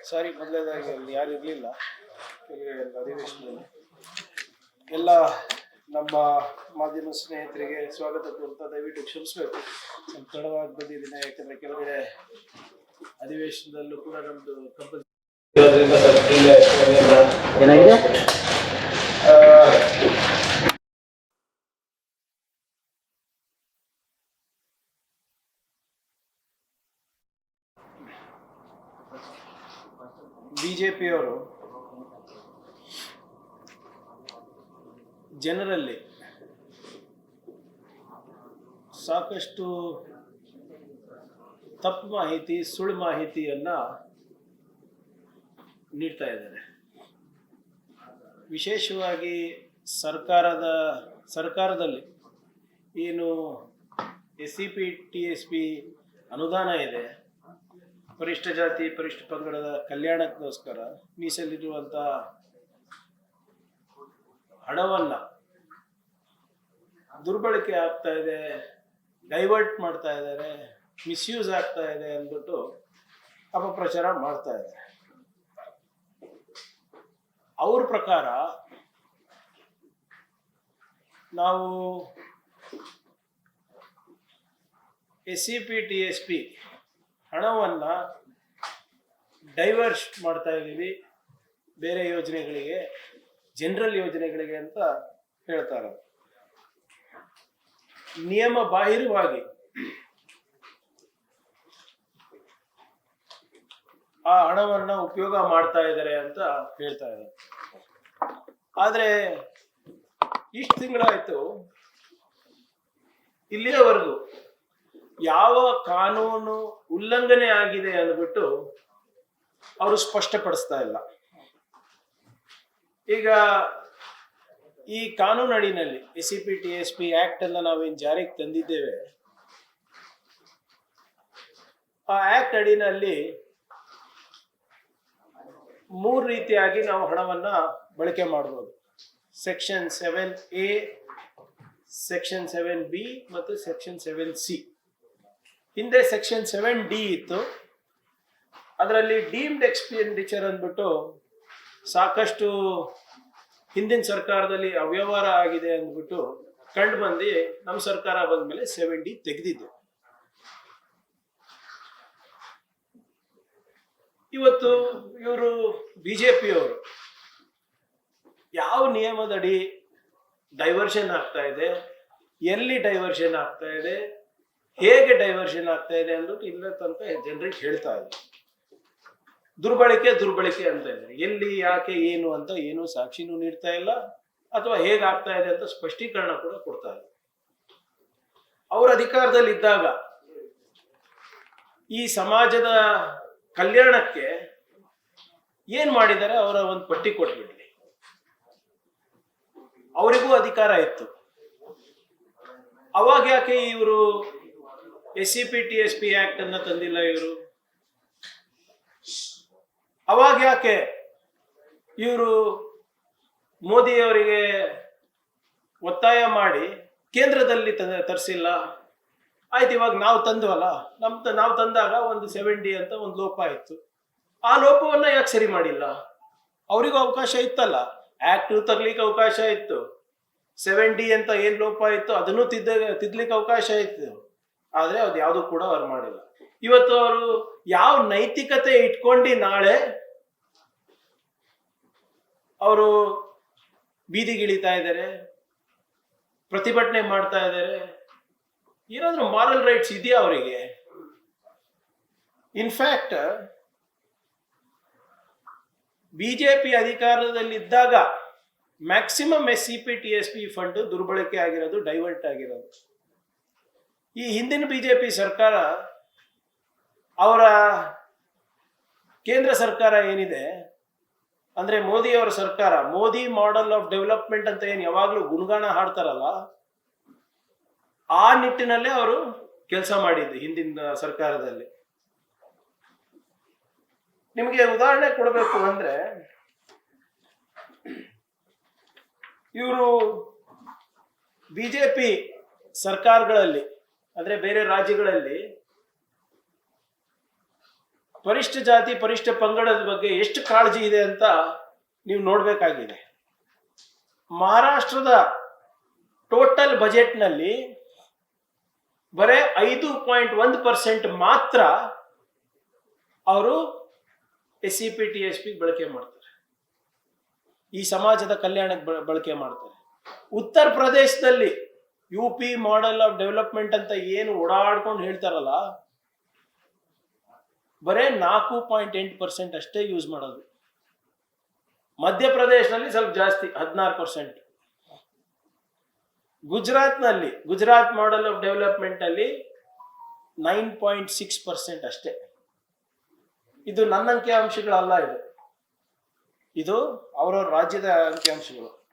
ಸಾರಿ, ಮೊದಲನೇದಾಗಿ ಅಲ್ಲಿ ಯಾರು ಇರಲಿಲ್ಲ ಅಧಿವೇಶನದಲ್ಲಿ. ಎಲ್ಲ ನಮ್ಮ ಮಾಧ್ಯಮ ಸ್ನೇಹಿತರಿಗೆ ಸ್ವಾಗತ ಕೋರ್ತಾ ದಯವಿಟ್ಟು ಕ್ಷಮಿಸಬೇಕು, ಸ್ವಲ್ಪ ತಡವಾಗಿ ಬಂದಿದ್ದೀನಿ. ಯಾಕಂದ್ರೆ ಕೆಳಗಡೆ ಅಧಿವೇಶನದಲ್ಲೂ ಕೂಡ ನಮ್ದು ಕಂಪಲ್ಸರಿ ಏನಾಗಿದೆ. ಬಿಜೆಪಿಯವರು ಜನರಲ್ಲಿ ಸಾಕಷ್ಟು ತಪ್ಪು ಮಾಹಿತಿ, ಸುಳ್ಳು ಮಾಹಿತಿಯನ್ನ ನೀಡ್ತಾ ಇದ್ದಾರೆ. ವಿಶೇಷವಾಗಿ ಸರ್ಕಾರದಲ್ಲಿ ಏನು SCP TSP ಅನುದಾನ ಇದೆ, ಪರಿಷ್ಠ ಜಾತಿ ಪರಿಷ್ಠ ಪಂಗಡದ ಕಲ್ಯಾಣಕ್ಕೋಸ್ಕರ ಮೀಸಲಿರುವಂಥ ಹಣವನ್ನ ದುರ್ಬಳಕೆ ಆಗ್ತಾ ಇದೆ, ಡೈವರ್ಟ್ ಮಾಡ್ತಾ ಇದ್ದಾರೆ, ಮಿಸ್ಯೂಸ್ ಆಗ್ತಾ ಇದೆ ಅಂದ್ಬಿಟ್ಟು ಅಪಪ್ರಚಾರ ಮಾಡ್ತಾ ಇದ್ದಾರೆ. ಅವ್ರ ಪ್ರಕಾರ ನಾವು SCP TSP ಹಣವನ್ನ ಡೈವರ್ಸ್ ಮಾಡ್ತಾ ಇದ್ದೀವಿ ಬೇರೆ ಯೋಜನೆಗಳಿಗೆ, ಜನರಲ್ ಯೋಜನೆಗಳಿಗೆ ಅಂತ ಹೇಳ್ತಾರೆ. ನಿಯಮ ಬಾಹಿರವಾಗಿ ಆ ಹಣವನ್ನ ಉಪಯೋಗ ಮಾಡ್ತಾ ಇದ್ದಾರೆ ಅಂತ ಹೇಳ್ತಾ ಇದ್ದಾರೆ. ಆದ್ರೆ ಇಷ್ಟು ತಿಂಗಳಾಯ್ತು, ಇಲ್ಲಿಯವರೆಗೂ ಯಾವ ಕಾನೂನು ಉಲ್ಲಂಘನೆ ಆಗಿದೆ ಅಂದ್ಬಿಟ್ಟು ಅವರು ಸ್ಪಷ್ಟಪಡಿಸ್ತಾ ಇಲ್ಲ. ಈಗ ಈ ಕಾನೂನು ಅಡಿನಲ್ಲಿ SCP TSP ಆಕ್ಟ್ ಅನ್ನ ನಾವೇನು ಜಾರಿಗೆ ತಂದಿದ್ದೇವೆ, ಆ ಆಕ್ಟ್ ಅಡಿನಲ್ಲಿ 3 ರೀತಿಯಾಗಿ ನಾವು ಹಣವನ್ನ ಬಳಕೆ ಮಾಡಬಹುದು. ಸೆಕ್ಷನ್ 7A, ಸೆಕ್ಷನ್ 7B ಮತ್ತು ಸೆಕ್ಷನ್ 7C. ಹಿಂದೆ ಸೆಕ್ಷನ್ 7D ಇತ್ತು. ಅದರಲ್ಲಿ ಡೀಮ್ಡ್ ಎಕ್ಸ್ಪೆಂಡಿಚರ್ ಅಂದ್ಬಿಟ್ಟು ಸಾಕಷ್ಟು ಹಿಂದಿನ ಸರ್ಕಾರದಲ್ಲಿ ಅವ್ಯವಹಾರ ಆಗಿದೆ ಅಂದ್ಬಿಟ್ಟು ಕಂಡು ಬಂದು ನಮ್ಮ ಸರ್ಕಾರ ಬಂದ್ಮೇಲೆ 7D ತೆಗೆದಿದ್ದು. ಇವತ್ತು ಇವರು ಬಿಜೆಪಿಯವರು ಯಾವ ನಿಯಮದಡಿ ಡೈವರ್ಷನ್ ಆಗ್ತಾ ಇದೆ, ಎಲ್ಲಿ ಡೈವರ್ಷನ್ ಆಗ್ತಾ ಇದೆ, ಹೇಗೆ ಡೈವರ್ಷನ್ ಆಗ್ತಾ ಇದೆ ಅಂದ್ಬಿಟ್ಟು ಇಲ್ಲ ತನಕ ಜನರಿಗೆ ಹೇಳ್ತಾ ಇದ್ದಾರೆ. ದುರ್ಬಳಕೆ ಅಂತ ಇದ್ದಾರೆ. ಎಲ್ಲಿ, ಯಾಕೆ, ಏನು ಅಂತ ಏನು ಸಾಕ್ಷಿನೂ ನೀಡ್ತಾ ಇಲ್ಲ, ಅಥವಾ ಹೇಗಾಗ್ತಾ ಇದೆ ಅಂತ ಸ್ಪಷ್ಟೀಕರಣ ಕೂಡ ಕೊಡ್ತಾ ಇಲ್ಲ. ಅವ್ರ ಅಧಿಕಾರದಲ್ಲಿ ಇದ್ದಾಗ ಈ ಸಮಾಜದ ಕಲ್ಯಾಣಕ್ಕೆ ಏನ್ ಮಾಡಿದ್ದಾರೆ ಅವರ ಒಂದು ಪಟ್ಟಿ ಕೊಟ್ಬಿಡ್ಲಿ. ಅವರಿಗೂ ಅಧಿಕಾರ ಇತ್ತು. ಅವಾಗ ಯಾಕೆ ಇವರು SCP TSP ಆಕ್ಟ್ ಅನ್ನ ತಂದಿಲ್ಲ ಇವರು? ಅವಾಗ ಯಾಕೆ ಇವರು ಮೋದಿಯವರಿಗೆ ಒತ್ತಾಯ ಮಾಡಿ ಕೇಂದ್ರದಲ್ಲಿ ತರಿಸಿಲ್ಲ? ಆಯ್ತು, ಇವಾಗ ನಾವು ತಂದ್ವಲ್ಲ, ನಾವು ತಂದಾಗ ಒಂದು 7D ಅಂತ ಒಂದು ಲೋಪ ಇತ್ತು. ಆ ಲೋಪವನ್ನ ಯಾಕೆ ಸರಿ ಮಾಡಿಲ್ಲ? ಅವರಿಗೂ ಅವಕಾಶ ಇತ್ತಲ್ಲ, ಆಕ್ಟ್ ತರ್ಲಿಕ್ಕೆ ಅವಕಾಶ ಇತ್ತು. 7D ಅಂತ ಏನ್ ಲೋಪ ಇತ್ತು ಅದನ್ನು ತಿದ್ಲಿಕ್ಕೆ ಅವಕಾಶ ಇತ್ತು. ಆದ್ರೆ ಅದು ಯಾವುದು ಕೂಡ ಅವ್ರು ಮಾಡಿಲ್ಲ. ಇವತ್ತು ಅವರು ಯಾವ ನೈತಿಕತೆ ಇಟ್ಕೊಂಡು ನಾಳೆ ಅವರು ಬೀದಿಗಿಳಿತಾ ಇದ್ದಾರೆ, ಪ್ರತಿಭಟನೆ ಮಾಡ್ತಾ ಇದ್ದಾರೆ? ಏನಾದ್ರೂ ಮಾರಲ್ ರೈಟ್ಸ್ ಇದೆಯಾ ಅವರಿಗೆ? ಇನ್ಫ್ಯಾಕ್ಟ್ ಬಿಜೆಪಿ ಅಧಿಕಾರದಲ್ಲಿದ್ದಾಗ ಮ್ಯಾಕ್ಸಿಮಮ್ SCP TSP ಫಂಡ್ ದುರ್ಬಳಕೆ ಆಗಿರೋದು, ಡೈವರ್ಟ್ ಆಗಿರೋದು. ಈ ಹಿಂದಿನ ಬಿಜೆಪಿ ಸರ್ಕಾರ, ಅವರ ಕೇಂದ್ರ ಸರ್ಕಾರ ಏನಿದೆ ಅಂದ್ರೆ ಮೋದಿಯವರ ಸರ್ಕಾರ, ಮೋದಿ ಮಾಡೆಲ್ ಆಫ್ ಡೆವಲಪ್ಮೆಂಟ್ ಅಂತ ಏನು ಯಾವಾಗ್ಲೂ ಗುಣಗಾನ ಹಾಡ್ತಾರಲ್ಲ, ಆ ನಿಟ್ಟಿನಲ್ಲೇ ಅವರು ಕೆಲಸ ಮಾಡಿದ್ದು ಹಿಂದಿನ ಸರ್ಕಾರದಲ್ಲಿ. ನಿಮಗೆ ಉದಾಹರಣೆ ಕೊಡಬೇಕು ಅಂದ್ರೆ, ಇವರು ಬಿಜೆಪಿ ಸರ್ಕಾರಗಳಲ್ಲಿ ಅಂದ್ರೆ ಬೇರೆ ರಾಜ್ಯಗಳಲ್ಲಿ ಪರಿಷ್ಠ ಜಾತಿ ಪರಿಷ್ಠ ಪಂಗಡದ ಬಗ್ಗೆ ಎಷ್ಟು ಕಾಳಜಿ ಇದೆ ಅಂತ ನೀವು ನೋಡಬೇಕಾಗಿದೆ. ಮಹಾರಾಷ್ಟ್ರದ ಟೋಟಲ್ ಬಜೆಟ್ನಲ್ಲಿ ಬರೇ 5.1% ಮಾತ್ರ ಅವರು SCPTSP ಬಳಕೆ ಮಾಡ್ತಾರೆ, ಈ ಸಮಾಜದ ಕಲ್ಯಾಣಕ್ಕೆ ಬಳಕೆ ಮಾಡ್ತಾರೆ. ಉತ್ತರ ಪ್ರದೇಶದಲ್ಲಿ UP ಮಾಡೆಲ್ ಆಫ್ ಡೆವಲಪ್ಮೆಂಟ್ ಅಂತ ಏನು ಓಡಾಡ್ಕೊಂಡು ಹೇಳ್ತಾರಲ್ಲ, ಬರೇ 4.8% ಅಷ್ಟೇ ಯೂಸ್ ಮಾಡೋದು. ಮಧ್ಯಪ್ರದೇಶದಲ್ಲಿ ಸ್ವಲ್ಪ ಜಾಸ್ತಿ 16%. ಗುಜರಾತ್ ಮಾಡೆಲ್ ಆಫ್ ಡೆವಲಪ್ಮೆಂಟ್ ಅಲ್ಲಿ 9.6% ಅಷ್ಟೇ. ಇದು ನನ್ನ ಅಂಕಿಅಂಶಗಳಲ್ಲ, ಇದು ಅವರವ್ರ ರಾಜ್ಯದ ಅಂಕಿಅಂಶಗಳು.